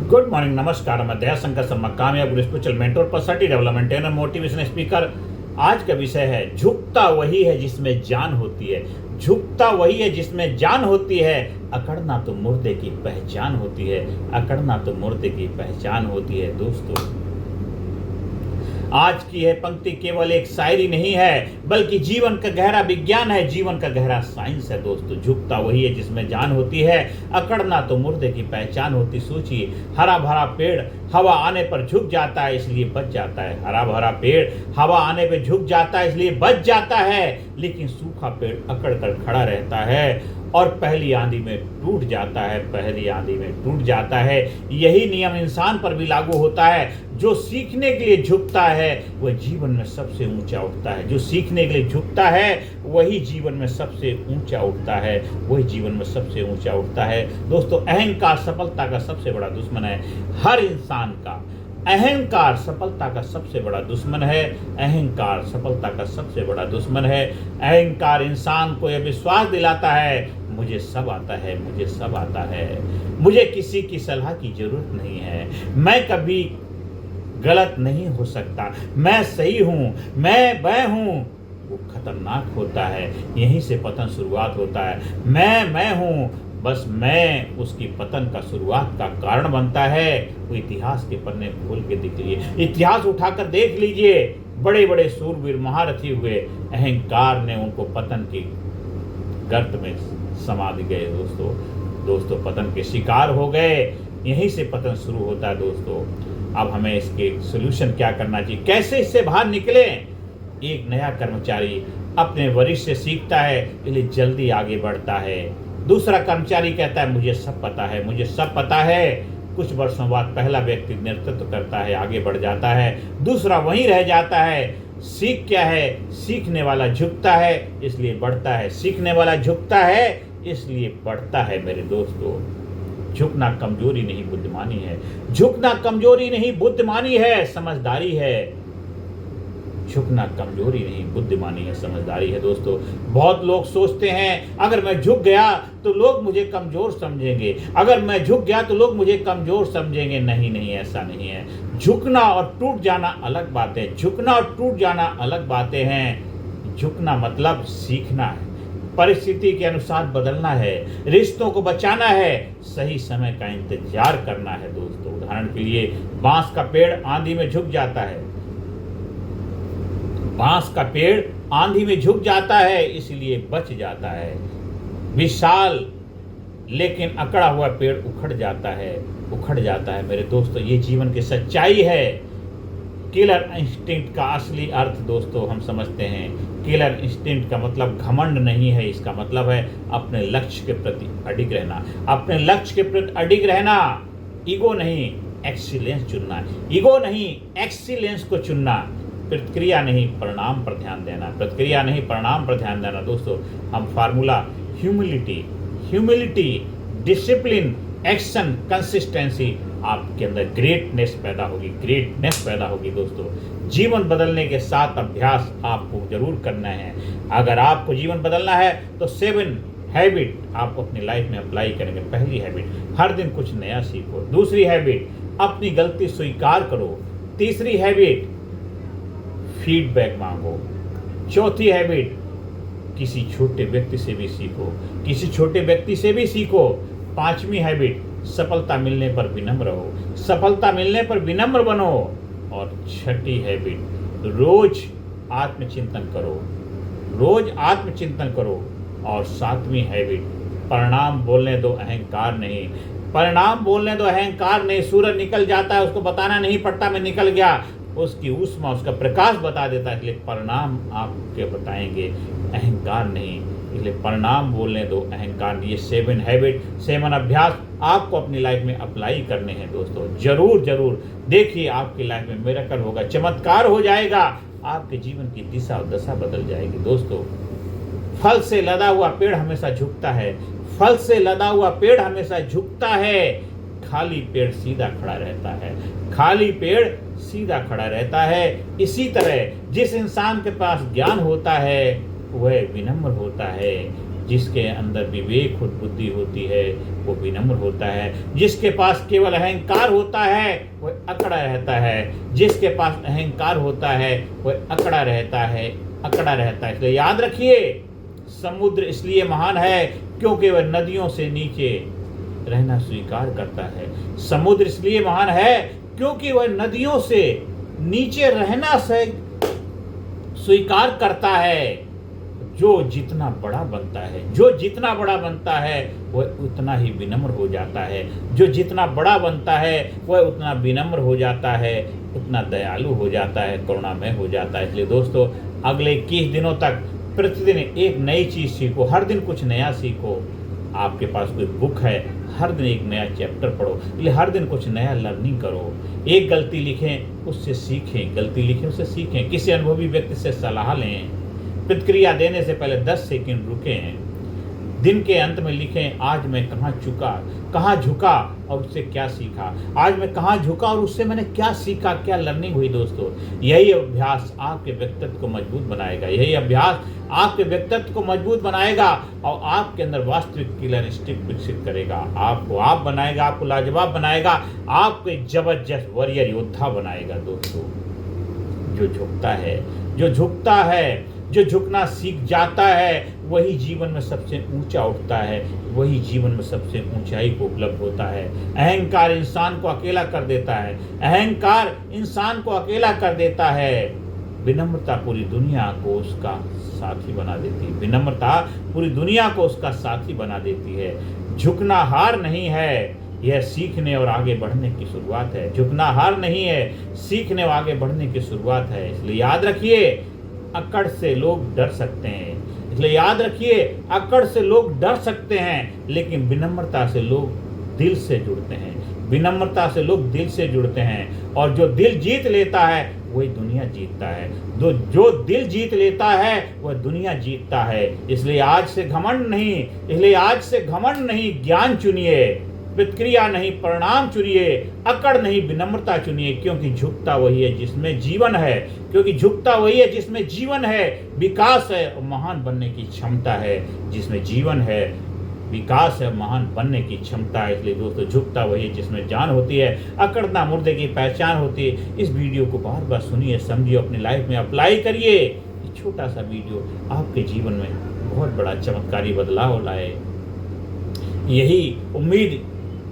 Good morning, नमस्कार। मैं दयाशंकर शर्मा, कामयाब spiritual mentor, personality development trainer, motivation speaker. आज का विषय है झुकता वही है जिसमें जान होती है। झुकता वही है जिसमें जान होती है। अकड़ना तो मुर्दे की पहचान होती है। अकड़ना तो मुर्दे की पहचान होती है। दोस्तों, आज की यह पंक्ति केवल एक शायरी नहीं है, बल्कि जीवन का गहरा विज्ञान है, जीवन का गहरा साइंस है। दोस्तों, झुकता वही है जिसमें जान होती है। अकड़ना तो मुर्दे की पहचान होती। सोचिए, हरा भरा पेड़ हवा आने पर झुक जाता है, इसलिए बच जाता है। हरा भरा पेड़ हवा आने पर झुक जाता है, इसलिए बच जाता है। लेकिन सूखा पेड़ अकड़ कर खड़ा रहता है और पहली आंधी में टूट जाता है। पहली आंधी में टूट जाता है। यही नियम इंसान पर भी लागू होता है। जो सीखने के लिए झुकता है वह जीवन में सबसे ऊंचा उठता है। जो सीखने के लिए झुकता है वही जीवन में सबसे ऊंचा उठता है। वही जीवन में सबसे ऊंचा उठता है। दोस्तों, अहंकार सफलता का सबसे बड़ा दुश्मन है। हर इंसान का अहंकार सफलता का सबसे बड़ा दुश्मन है। अहंकार सफलता का सबसे बड़ा दुश्मन है। अहंकार इंसान को यह विश्वास दिलाता है, मुझे सब आता है, मुझे सब आता है, मुझे किसी की सलाह की जरूरत नहीं है, मैं कभी गलत नहीं हो सकता, मैं सही हूँ, मैं हूँ। वो खतरनाक होता है। यहीं से पतन शुरुआत होता है। मैं हूँ, बस मैं उसकी पतन का शुरुआत का कारण बनता है। वो इतिहास के पन्ने खोल के देख लीजिए, इतिहास उठाकर देख लीजिए। बड़े बड़े सूरवीर महारथी हुए, अहंकार ने उनको पतन की गर्त में समाधि गए। दोस्तों पतन के शिकार हो गए। यहीं से पतन शुरू होता है। दोस्तों, अब हमें इसके सोल्यूशन क्या करना चाहिए, कैसे इससे बाहर निकले। एक नया कर्मचारी अपने वरिष्ठ से सीखता है, इसलिए जल्दी आगे बढ़ता है। दूसरा कर्मचारी कहता है, मुझे सब पता है, मुझे सब पता है। कुछ वर्षों बाद पहला व्यक्ति नेतृत्व करता है, आगे बढ़ जाता है। दूसरा वहीं रह जाता है। सीख क्या है? सीखने वाला झुकता है, इसलिए बढ़ता है। सीखने वाला झुकता है, इसलिए बढ़ता है। मेरे दोस्तों, झुकना कमजोरी नहीं, बुद्धिमानी है। झुकना कमजोरी नहीं, बुद्धिमानी है, समझदारी है। झुकना कमजोरी नहीं, बुद्धिमानी है, समझदारी है। दोस्तों, बहुत लोग सोचते हैं, अगर मैं झुक गया तो लोग मुझे कमजोर समझेंगे, अगर मैं झुक गया तो लोग मुझे कमजोर समझेंगे। नहीं, ऐसा नहीं है। झुकना और टूट जाना अलग बातें हैं। झुकना और टूट जाना अलग बातें हैं। झुकना मतलब सीखना है, परिस्थिति के अनुसार बदलना है, रिश्तों को बचाना है, सही समय का इंतजार करना है। दोस्तों, उदाहरण के लिए, बांस का पेड़ आंधी में झुक जाता है। बांस का पेड़ आंधी में झुक जाता है, इसलिए बच जाता है। विशाल लेकिन अकड़ा हुआ पेड़ उखड़ जाता है। मेरे दोस्तों, ये जीवन की सच्चाई है। किलर इंस्टिंक्ट का असली अर्थ दोस्तों हम समझते हैं। किलर इंस्टिंक्ट का मतलब घमंड नहीं है, इसका मतलब है अपने लक्ष्य के प्रति अडिग रहना। अपने लक्ष्य के प्रति अडिग रहना। ईगो नहीं, एक्सीलेंस चुनना। ईगो नहीं, एक्सीलेंस को चुनना। प्रतिक्रिया नहीं, परिणाम पर ध्यान देना। प्रतिक्रिया नहीं, परिणाम पर ध्यान देना। दोस्तों, हम formula humility, discipline, action, consistency, आपके अंदर ग्रेटनेस पैदा होगी। दोस्तों, जीवन बदलने के 7 अभ्यास आपको जरूर करना है। अगर आपको जीवन बदलना है तो 7 हैबिट आप अपनी लाइफ में अप्लाई करेंगे। पहली हैबिट, हर दिन कुछ नया सीखो। दूसरी हैबिट, अपनी गलती स्वीकार करो। तीसरी हैबिट, फीडबैक मांगो। चौथी हैबिट, किसी छोटे व्यक्ति से भी सीखो। 5वीं हैबिट, सफलता मिलने पर विनम्र बनो। और 6ठी हैबिट, रोज आत्मचिंतन करो। और 7वीं हैबिट, परिणाम बोलने दो, अहंकार नहीं। सूरज निकल जाता है, उसको बताना नहीं पड़ता मैं निकल गया। उसकी ऊष्मा, उसका प्रकाश बता देता है, इसलिए परिणाम आपके बताएंगे, अहंकार नहीं। इसलिए परिणाम बोलने दो, अहंकार नहीं। ये 7 हैबिट, 7 अभ्यास आपको अपनी लाइफ में अप्लाई करने हैं। दोस्तों, जरूर देखिए, आपकी लाइफ में मिरेकल होगा, चमत्कार हो जाएगा। आपके जीवन की दिशा और दशा बदल जाएगी। दोस्तों, फल से लदा हुआ पेड़ हमेशा झुकता है। खाली पेड़ सीधा खड़ा रहता है। इसी तरह जिस इंसान के पास ज्ञान होता है वह विनम्र होता है। जिसके अंदर विवेक बुद्धि होती है वो विनम्र होता है। जिसके पास केवल अहंकार होता है वह अकड़ा रहता है। जिसके पास अहंकार होता है वह अकड़ा रहता है, अकड़ा रहता है। इसलिए याद रखिए, समुद्र इसलिए महान है क्योंकि वह नदियों से नीचे रहना स्वीकार करता है। समुद्र इसलिए महान है क्योंकि वह नदियों से नीचे रहना से स्वीकार करता है। जो जितना बड़ा बनता है, जो जितना बड़ा बनता है वह उतना ही विनम्र हो जाता है। जो जितना बड़ा बनता है वह उतना विनम्र हो जाता है, उतना दयालु हो जाता है, करुणामय हो जाता है। इसलिए दोस्तों, अगले 21 दिनों तक प्रतिदिन एक नई चीज़ सीखो, हर दिन कुछ नया सीखो। आपके पास कोई बुक है, हर दिन एक नया चैप्टर पढ़ो, इसलिए हर दिन कुछ नया लर्निंग करो। एक गलती लिखें, उससे सीखें, गलती लिखें उससे सीखें। किसी अनुभवी व्यक्ति से सलाह लें। प्रतिक्रिया देने से पहले 10 सेकंड रुकें। दिन के अंत में लिखें, आज मैं कहाँ झुका और उससे क्या सीखा। आज मैं कहाँ झुका और उससे मैंने क्या सीखा, क्या लर्निंग हुई। दोस्तों, यही अभ्यास आपके व्यक्तित्व को मजबूत बनाएगा। यही अभ्यास आपके व्यक्तित्व को मजबूत बनाएगा और आपके अंदर वास्तविक किलर इंस्टिंक्ट विकसित करेगा। आपको आप बनाएगा, आपको लाजवाब बनाएगा, आपको एक जबरदस्त वॉरियर योद्धा बनाएगा। दोस्तों, जो झुकता है, जो झुकता है, जो झुकना सीख जाता है, वही जीवन में सबसे ऊंचा उठता है, वही जीवन में सबसे ऊंचाई को उपलब्ध होता है। अहंकार इंसान को अकेला कर देता है, अहंकार इंसान को अकेला कर देता है। विनम्रता पूरी दुनिया को उसका साथी बना देती है। विनम्रता पूरी दुनिया को उसका साथी बना देती है। झुकना हार नहीं है, यह सीखने और आगे बढ़ने की शुरुआत है। झुकना हार नहीं है, सीखने और आगे बढ़ने की शुरुआत है। इसलिए याद रखिए, अकड़ से लोग डर सकते हैं। इसलिए याद रखिए, अकड़ से लोग डर सकते हैं, लेकिन विनम्रता से लोग दिल से जुड़ते हैं। विनम्रता से लोग दिल से जुड़ते हैं, और जो दिल जीत लेता है वही दुनिया जीतता है। जो दिल जीत लेता है वह दुनिया जीतता है। इसलिए आज से घमंड नहीं, ज्ञान चुनिए। प्रतिक्रिया नहीं, परिणाम चुनिए। अकड़ नहीं, विनम्रता चुनिए। क्योंकि झुकता वही है जिसमें जीवन है, क्योंकि झुकता वही है जिसमें जीवन है, विकास है और महान बनने की क्षमता है। जिसमें जीवन है, विकास है, महान बनने की क्षमता है। इसलिए दोस्तों, झुकता वही है जिसमें जान होती है, अकड़ना मुर्दे की पहचान होती है। इस वीडियो को बार बार सुनिए, समझिए, अपनी लाइफ में अप्लाई करिए। ये छोटा सा वीडियो आपके जीवन में बहुत बड़ा चमत्कारी बदलाव लाए, यही उम्मीद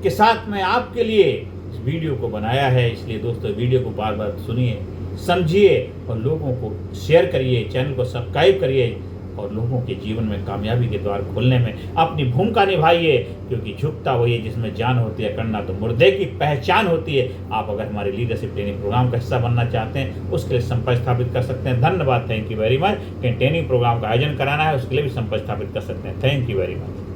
के साथ मैं आपके लिए इस वीडियो को बनाया है। इसलिए दोस्तों, वीडियो को बार बार सुनिए, समझिए और लोगों को शेयर करिए, चैनल को सब्सक्राइब करिए और लोगों के जीवन में कामयाबी के द्वार खोलने में अपनी भूमिका निभाइए। क्योंकि झुकता वही है जिसमें जान होती है, करना तो मुर्दे की पहचान होती है। आप अगर हमारे लीडरशिप ट्रेनिंग प्रोग्राम का हिस्सा बनना चाहते हैं, उसके लिए संपर्क स्थापित कर सकते हैं। धन्यवाद, थैंक यू वेरी मच। कहीं ट्रेनिंग प्रोग्राम का आयोजन कराना है, उसके लिए भी संपर्क स्थापित कर सकते हैं। Thank you very much.